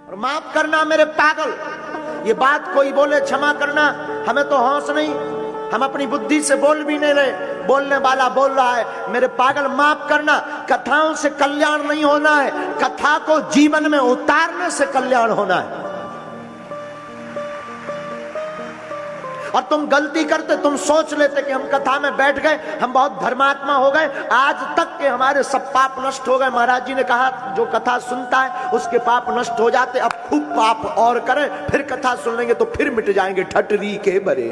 और माफ करना मेरे पागल, ये बात कोई बोले क्षमा करना, हमें तो होश नहीं, हम अपनी बुद्धि से बोल भी नहीं रहे, बोलने वाला बोल रहा है मेरे पागल माफ करना। कथाओं से कल्याण नहीं होना है, कथा को जीवन में उतारने से कल्याण होना है। और तुम गलती करते, तुम सोच लेते कि हम कथा में बैठ गए, हम बहुत धर्मात्मा हो गए, आज तक के हमारे सब पाप नष्ट हो गए। महाराज जी ने कहा जो कथा सुनता है उसके पाप नष्ट हो जाते, अब खूब पाप और करें, फिर कथा सुन लेंगे तो फिर मिट जाएंगे ठटरी के बरे।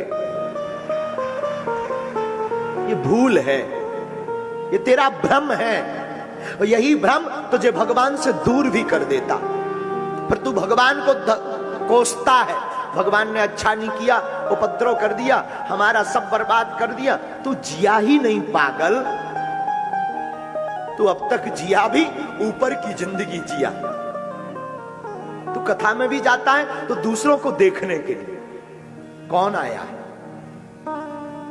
ये भूल है, ये तेरा भ्रम है, और यही भ्रम तुझे भगवान से दूर भी कर देता। पर तू भगवान को कोसता है, भगवान ने अच्छा नहीं किया, उपद्रव कर दिया, हमारा सब बर्बाद कर दिया। तू जिया ही नहीं पागल, तू अब तक जिया भी ऊपर की जिंदगी जिया। तू कथा में भी जाता है तो दूसरों को देखने के लिए, कौन आया है,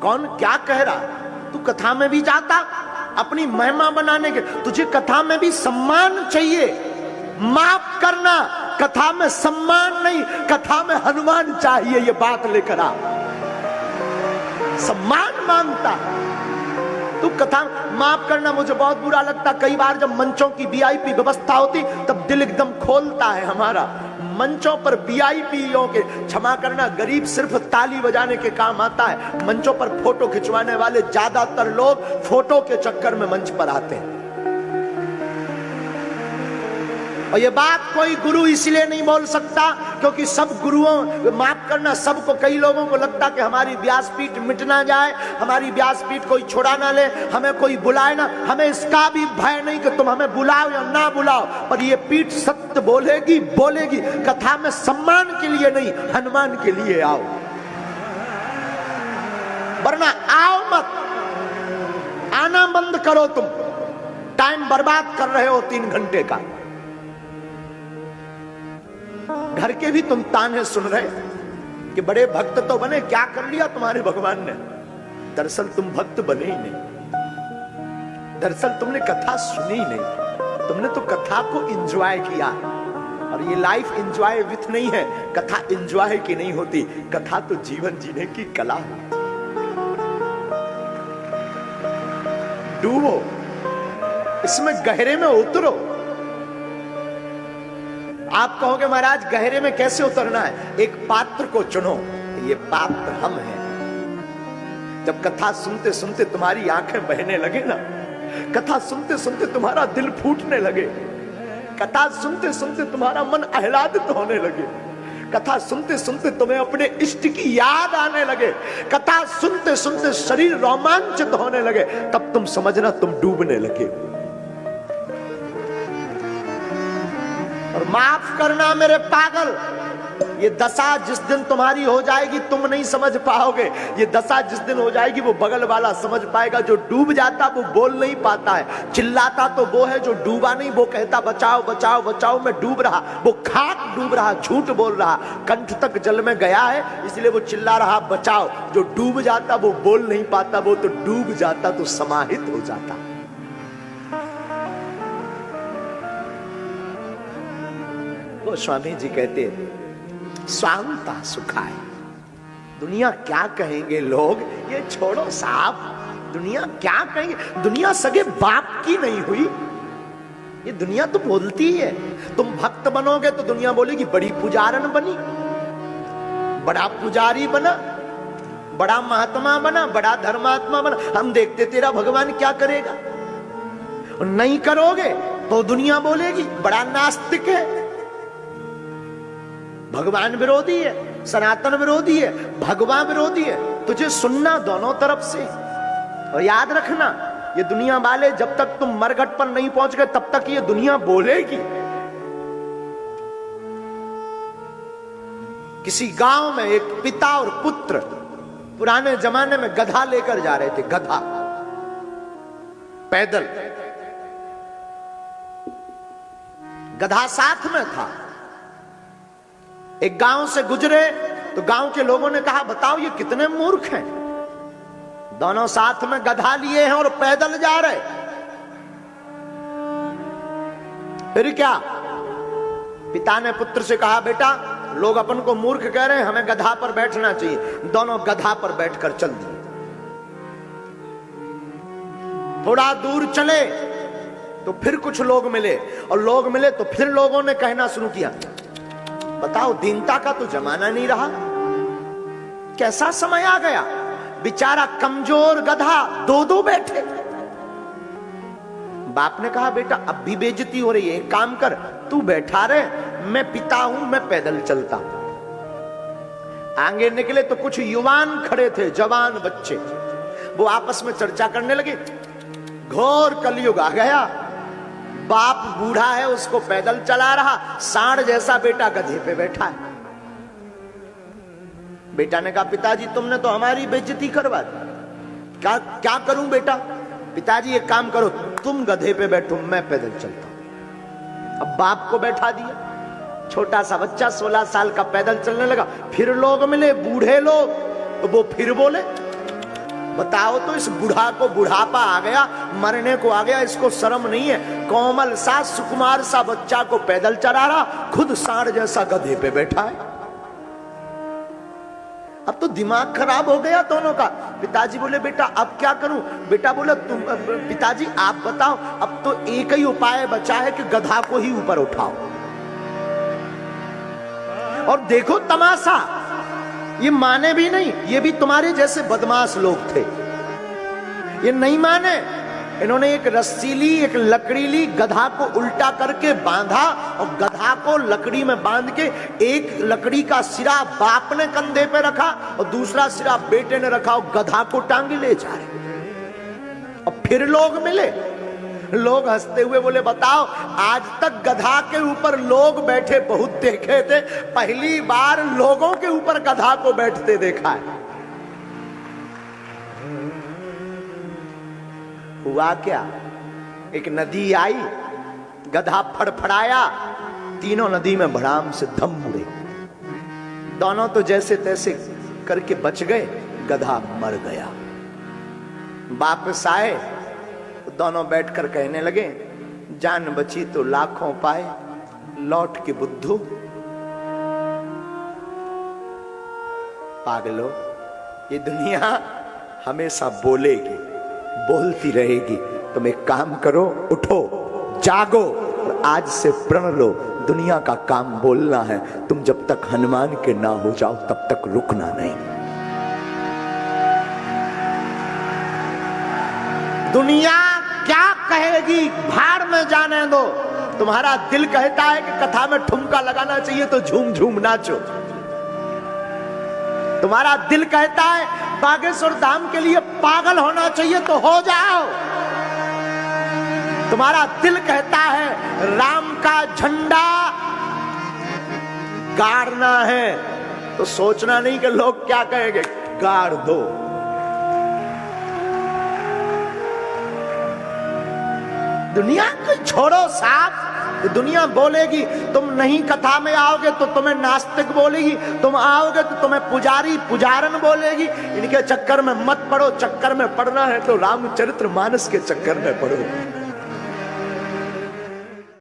कौन क्या कह रहा। तू कथा में भी जाता अपनी महिमा बनाने के, तुझे कथा में भी सम्मान चाहिए। माफ करना, कथा में सम्मान नहीं, कथा में हनुमान चाहिए, ये बात लेकर आ। सम्मान मांगता तू कथा। माफ करना, मुझे बहुत बुरा लगता कई बार जब मंचों की वीआईपी व्यवस्था होती तब दिल एकदम खोलता है हमारा। मंचों पर वीआईपीओ के, क्षमा करना गरीब सिर्फ ताली बजाने के काम आता है, मंचों पर फोटो खिंचवाने वाले ज्यादातर लोग फोटो के चक्कर में मंच पर आते हैं। और ये बात कोई गुरु इसलिए नहीं बोल सकता क्योंकि सब गुरुओं, माफ करना, सबको, कई लोगों को लगता कि हमारी व्यासपीठ मिट ना जाए, हमारी व्यासपीठ कोई छुड़ा ना ले, हमें कोई बुलाए ना। हमें इसका भी भय नहीं कि तुम हमें बुलाओ या ना बुलाओ, पर ये पीठ सत्य बोलेगी बोलेगी। कथा में सम्मान के लिए नहीं, हनुमान के लिए आओ, वरना आओ मत। आना बंद करो, तुम टाइम बर्बाद कर रहे हो 3 घंटे का। घर के भी तुम ताने सुन रहे कि बड़े भक्त तो बने, क्या कर लिया तुम्हारे भगवान ने। दरअसल तुम भक्त बने ही नहीं, दरअसल तुमने कथा सुनी ही नहीं, तुमने तो कथा को एंजॉय किया। और ये लाइफ एंजॉय विथ नहीं है, कथा एंजॉय की नहीं होती, कथा तो जीवन जीने की कला। डूबो इसमें, गहरे में उतरो। आप कहोगे महाराज गहरे में कैसे उतरना है? एक पात्र को चुनो, ये पात्र हम हैं। जब कथा सुनते सुनते तुम्हारी आंखें बहने लगे ना, कथा सुनते सुनते तुम्हारा दिल फूटने लगे, कथा सुनते सुनते तुम्हारा मन आह्लादित होने लगे, कथा सुनते सुनते तुम्हें अपने इष्ट की याद आने लगे, कथा सुनते सुनते शरीर रोमांचित होने लगे, तब तुम समझना तुम डूबने लगे। और माफ करना मेरे पागल, ये दशा जिस दिन तुम्हारी हो जाएगी तुम नहीं समझ पाओगे। ये दशा जिस दिन हो जाएगी वो बगल वाला समझ पाएगा। जो डूब जाता वो बोल नहीं पाता है, चिल्लाता तो वो है, जो डूबा नहीं वो कहता बचाओ बचाओ बचाओ मैं डूब रहा। वो खाक डूब रहा, झूठ बोल रहा, कंठ तक जल में गया है इसलिए वो चिल्ला रहा बचाओ। जो डूब जाता वो बोल नहीं पाता, वो तो डूब जाता तो समाहित हो जाता। वो स्वामी जी कहते स्वांता सुखाए। दुनिया क्या कहेंगे लोग, ये छोड़ो साहब, दुनिया क्या कहेंगे। दुनिया सगे बाप की नहीं हुई, ये दुनिया तो बोलती है। तुम भक्त बनोगे तो दुनिया बोलेगी बड़ी पुजारन बनी, बड़ा पुजारी बना, बड़ा महात्मा बना, बड़ा धर्मात्मा बना। हम देखते तेरा भगवान क्या करेगा। और नहीं करोगे तो दुनिया बोलेगी बड़ा नास्तिक है, भगवान विरोधी है, सनातन विरोधी है, भगवान विरोधी है। तुझे सुनना दोनों तरफ से। और याद रखना ये दुनिया वाले जब तक तुम मरघट पर नहीं पहुंच गए तब तक ये दुनिया बोलेगी। किसी गांव में एक पिता और पुत्र पुराने जमाने में गधा लेकर जा रहे थे, गधा पैदल, गधा साथ में था। एक गांव से गुजरे तो गांव के लोगों ने कहा बताओ ये कितने मूर्ख हैं, दोनों साथ में गधा लिए हैं और पैदल जा रहे। फिर क्या, पिता ने पुत्र से कहा, बेटा लोग अपन को मूर्ख कह रहे हैं, हमें गधा पर बैठना चाहिए। दोनों गधा पर बैठकर चल दिए। थोड़ा दूर चले तो फिर कुछ लोग मिले, और लोग मिले तो फिर लोगों ने कहना शुरू किया, बताओ दीनता का तो जमाना नहीं रहा, कैसा समय आ गया, बेचारा कमजोर गधा दो दो बैठे। बाप ने कहा, बेटा अब भी बेइज्जती हो रही है, एक काम कर, तू बैठा रहे, मैं पिता हूं, मैं पैदल चलता। आगे निकले तो कुछ युवान खड़े थे, जवान बच्चे, वो आपस में चर्चा करने लगे, घोर कलयुग आ गया, बाप बूढ़ा है, उसको पैदल चला रहा, सांड जैसा बेटा गधे पे बैठा है। बेटा ने कहा, पिताजी तुमने तो हमारी बेइज्जती करवा दी, क्या करूं बेटा? पिताजी एक काम करो, तुम गधे पे बैठो, मैं पैदल चलता हूं। अब बाप को बैठा दिया, छोटा सा बच्चा 16 साल का पैदल चलने लगा। फिर लोग मिले, बूढ़े लोग, तो वो फिर बोले, बताओ तो इस बूढ़ा को बुढ़ापा आ गया, मरने को आ गया, इसको शर्म नहीं है, कोमल सा सुकुमार सा बच्चा को पैदल चला रहा, खुद सांड जैसा गधे पे बैठा है। अब तो दिमाग खराब हो गया दोनों का। पिताजी बोले, बेटा अब क्या करूं? बेटा बोला, तुम पिताजी आप बताओ, अब तो एक ही उपाय बचा है कि गधा को ही ऊपर उठाओ। और देखो तमाशा, ये माने भी नहीं, ये भी तुम्हारे जैसे बदमाश लोग थे, ये नहीं माने। इन्होंने एक रस्सी ली, एक लकड़ी ली, गधा को उल्टा करके बांधा, और गधा को लकड़ी में बांध के एक लकड़ी का सिरा बाप ने कंधे पे रखा और दूसरा सिरा बेटे ने रखा, और गधा को टांगे ले जा रहे। और फिर लोग मिले, लोग हंसते हुए बोले, बताओ आज तक गधा के ऊपर लोग बैठे बहुत देखे थे, पहली बार लोगों के ऊपर गधा को बैठते देखा है। हुआ क्या, एक नदी आई, गधा फड़फड़ाया, तीनों नदी में भड़ाम से धम मुड़े। दोनों तो जैसे तैसे करके बच गए, गधा मर गया। वापस आए तो दोनों बैठकर कहने लगे, जान बची तो लाखों पाए, लौट के बुद्धू। पागलो, ये दुनिया हमेशा बोलेगी, बोलती रहेगी। तुम एक काम करो, उठो, जागो, और आज से प्रण लो, दुनिया का काम बोलना है। तुम जब तक हनुमान के ना हो जाओ तब तक रुकना नहीं। दुनिया क्या कहेगी, भाड़ में जाने दो। तुम्हारा दिल कहता है कि कथा में ठुमका लगाना चाहिए तो झूम झूम नाचो। तुम्हारा दिल कहता है बागेश्वर धाम के लिए पागल होना चाहिए तो हो जाओ। तुम्हारा दिल कहता है राम का झंडा गाड़ना है तो सोचना नहीं कि लोग क्या कहेंगे, गाड़ दो। दुनिया को छोड़ो साहब, दुनिया बोलेगी तुम नहीं कथा में आओगे तो तुम्हें नास्तिक बोलेगी, तुम आओगे तो तुम्हें पुजारी पुजारन बोलेगी। इनके चक्कर में मत पड़ो, चक्कर में पड़ना है तो रामचरितमानस के चक्कर में पड़ो।